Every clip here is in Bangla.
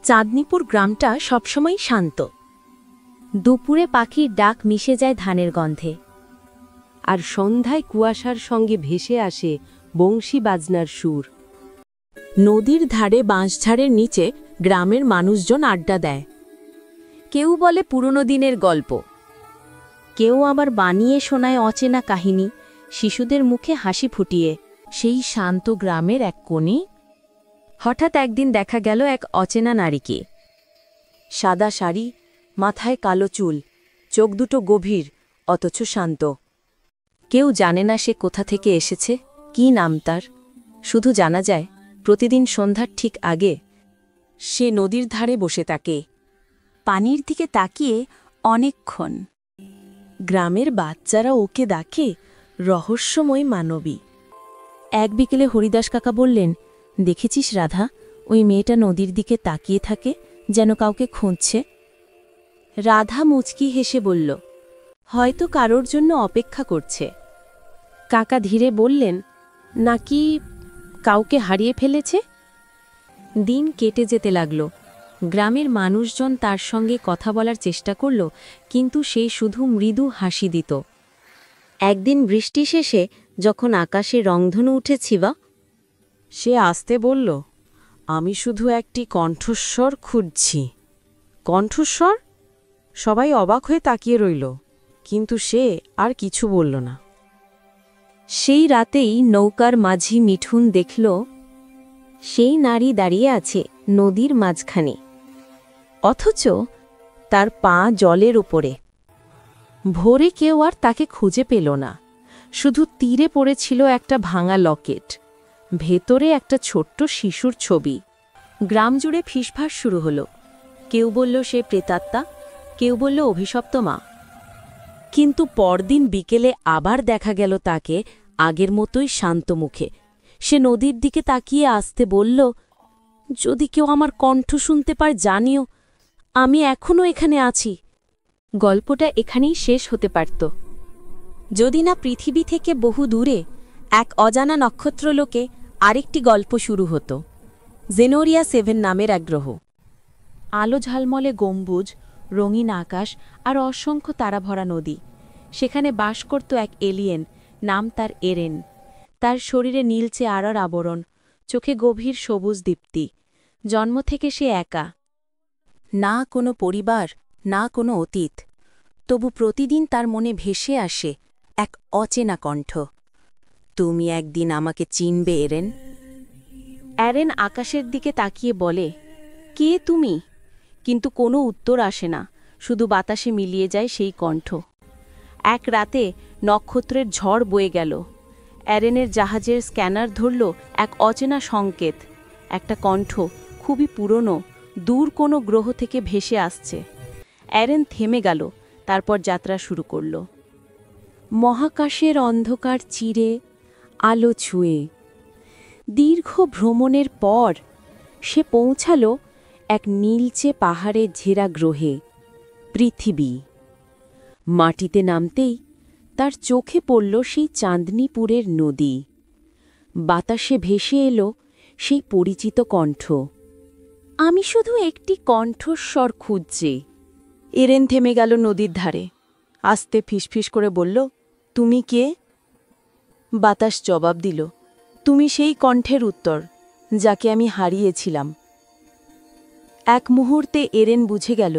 চাঁদনীপুর গ্রামটা সবসময় শান্ত। দুপুরে পাখির ডাক মিশে যায় ধানের গন্ধে, আর সন্ধ্যায় কুয়াশার সঙ্গে ভেসে আসে বংশী বাজনার সুর। নদীর ধারে বাঁশঝাড়ের নিচে গ্রামের মানুষজন আড্ডা দেয়। কেউ বলে পুরনো দিনের গল্প, কেউ আবার বানিয়ে শোনায় অচেনা কাহিনী, শিশুদের মুখে হাসি ফুটিয়ে। সেই শান্ত গ্রামের এক কোণে হঠাৎ একদিন দেখা গেল এক অচেনা নারীকে। সাদা শাড়ি, মাথায় কালো চুল, চোখ দুটো গভীর অথচ শান্ত। কেউ জানে না সে কোথা থেকে এসেছে, কি নাম তার। শুধু জানা যায় প্রতিদিন সন্ধ্যার ঠিক আগে সে নদীর ধারে বসে থাকে, পানির দিকে তাকিয়ে অনেকক্ষণ। গ্রামের বাচ্চারা ওকে ডাকে রহস্যময় মানবী। এক বিকেলে হরিদাস কাকা বললেন, দেখেছিস রাধা, ওই মেয়েটা নদীর দিকে তাকিয়ে থাকে, যেন কাউকে খুঁজছে। রাধা মুচকি হেসে বলল, হয়তো কারোর জন্য অপেক্ষা করছে। কাকা ধীরে বললেন, নাকি কাউকে হারিয়ে ফেলেছে। দিন কেটে যেতে লাগল। গ্রামের মানুষজন তার সঙ্গে কথা বলার চেষ্টা করল, কিন্তু সে শুধু মৃদু হাসি দিত। একদিন বৃষ্টি শেষে যখন আকাশে রংধনু উঠেছিল, সে আসতে বলল, আমি শুধু একটি কণ্ঠস্বর খুঁজছি। কণ্ঠস্বর? সবাই অবাক হয়ে তাকিয়ে রইল, কিন্তু সে আর কিছু বলল না। সেই রাতেই নৌকার মাঝি মিঠুন দেখল সেই নারী দাঁড়িয়ে আছে নদীর মাঝখানে, অথচ তার পা জলের উপরে। ভোরে কেউ আর তাকে খুঁজে পেল না, শুধু তীরে পড়েছিল একটা ভাঙা লকেট, ভেতরে একটা ছোট্ট শিশুর ছবি। গ্রাম জুড়ে ফিসফাস শুরু হলো। কেউ বলল সে প্রেতাত্মা, কেউ বলল অভিশপ্ত মা। কিন্তু পরদিন বিকেলে আবার দেখা গেল তাকে আগের মতোই শান্ত মুখে। সে নদীর দিকে তাকিয়ে আসতে বলল, যদি কেউ আমার কণ্ঠ শুনতে পায় জানিও, আমি এখনও এখানে আছি। গল্পটা এখানেই শেষ হতে পারত, যদি না পৃথিবী থেকে বহু দূরে এক অজানা নক্ষত্রলোকে আরেকটি গল্প শুরু হতো। জেনোরিয়া 7 নামের এক গ্রহ। আলো ঝালমলে গম্বুজ, রঙিন আকাশ আর অসংখ্য তারাভরা নদী। সেখানে বাস করত এক এলিয়েন, নাম তার এরেন। তার শরীরে নীলচে আড়ার আবরণ, চোখে গভীর সবুজ দীপ্তি। জন্ম থেকে সে একা, না কোনো পরিবার, না কোনো অতীত। তবু প্রতিদিন তার মনে ভেসে আসে এক অচেনা কণ্ঠ, তুমি একদিন আমাকে চিনবে এরেন। এরেন আকাশের দিকে তাকিয়ে বলে, কে তুমি? কিন্তু কোনো উত্তর আসে না, শুধু বাতাসে মিলিয়ে যায় সেই কণ্ঠ। এক রাতে নক্ষত্রের ঝড় বয়ে গেল। এরেনের জাহাজের স্ক্যানার ধরল এক অচেনা সংকেত, একটা কণ্ঠ, খুবই পুরনো, দূর কোনো গ্রহ থেকে ভেসে আসছে। এরেন থেমে গেল, তারপর যাত্রা শুরু করল। মহাকাশের অন্ধকার চিরে আলো ছুঁয়ে দীর্ঘ ভ্রমণের পর সে পৌঁছাল এক নীলচে পাহাড়ের ঘেরা গ্রহে, পৃথিবী। মাটিতে নামতেই তার চোখে পড়ল সেই চাঁদনীপুরের নদী। বাতাসে ভেসে এলো সেই পরিচিত কণ্ঠ, আমি শুধু একটি কণ্ঠস্বর খুঁজছি। এরেন থেমে গেল নদীর ধারে, আস্তে ফিসফিস করে বলল, তুমি কে? বাতাস জবাব দিল, তুমি সেই কণ্ঠের উত্তর, যাকে আমি হারিয়েছিলাম। এক মুহূর্তে এরেন বুঝে গেল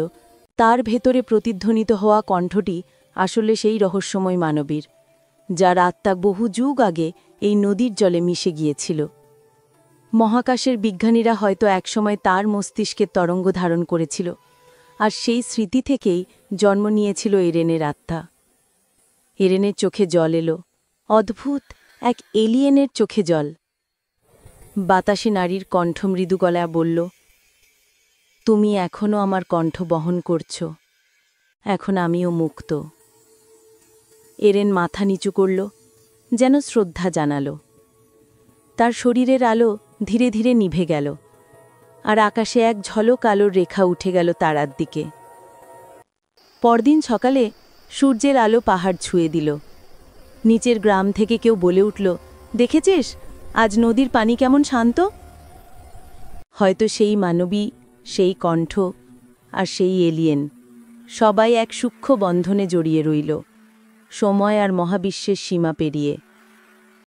তার ভেতরে প্রতিধ্বনিত হওয়া কণ্ঠটি আসলে সেই রহস্যময় মানবীর, যার আত্মা বহু যুগ আগে এই নদীর জলে মিশে গিয়েছিল। মহাকাশের বিজ্ঞানীরা হয়তো একসময় তার মস্তিষ্কের তরঙ্গ ধারণ করেছিল, আর সেই স্মৃতি থেকেই জন্ম নিয়েছিল এরেনের আত্মা। এরেনের চোখে জল এলো, অদ্ভুত এক এলিয়েনের চোখে জল। বাতাসে নারীর কণ্ঠ মৃদু গলায় বলল, তুমি এখনও আমার কণ্ঠ বহন করছ, এখন আমিও মুক্ত। এরেন মাথা নিচু করল, যেন শ্রদ্ধা জানালো। তার শরীরের আলো ধীরে ধীরে নিভে গেল, আর আকাশে এক ঝলক আলোর রেখা উঠে গেল তারার দিকে। পরদিন সকালে সূর্যের আলো পাহাড় ছুঁয়ে দিল। নিচের গ্রাম থেকে কেউ বলে উঠল, দেখেছিস আজ নদীর পানি কেমন শান্ত? হয়তো সেই মানবী সেই কণ্ঠ আর সেই এলিয়েন সবাই এক সূক্ষ্ম বন্ধনে জড়িয়ে রইল, সময় আর মহাবিশ্বের সীমা পেরিয়ে।